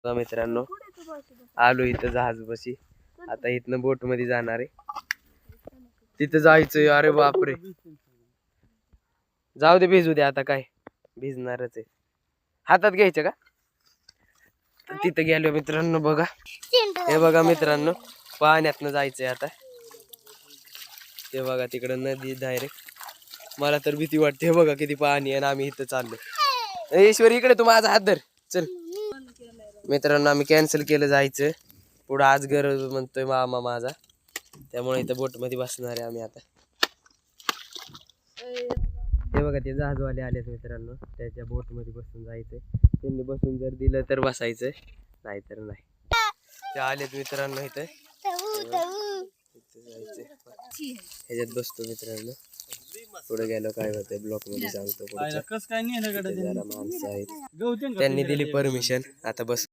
मित्रांनो आलो इथं जहाज बशी. आता इथनं बोट मध्ये जाणार आहे. तिथं जायचंय. अरे बापरे, जाऊ दे भिजू दे. आता काय भिजणारच आहे. हातात घ्यायचं का? तिथं गेलो मित्रांनो. बघा हे बघा मित्रांनो, पाण्यातनं जायचंय आता. ते बघा तिकडं नदी डायरेक्ट. मला तर भीती वाटते. हे बघा किती पाणी आहे आणि आम्ही इथं चाललो. ईश्वर इकडे तू माझा हात धर. चल मित्रांनो, आम्ही कॅन्सल केलं जायचं. पुढं आज गरज म्हणतोय मामा माझा, त्यामुळे इथं बोट मध्ये बसणार आहे आम्ही आता. हे बघा ते जहाजवाले आलेत मित्रांनो. त्याच्या बोट मध्ये बसून जायचंय. त्यांनी बसून जर दिलं तर बसायचं, नाही तर नाही. ते आलेत मित्रांनो इथं. ह्याच्यात बसतो मित्रांनो. पुढे गेलो काय होतंय ब्लॉक मध्ये सांगतो. जरा माणसं आहेत, त्यांनी दिली परमिशन. आता बस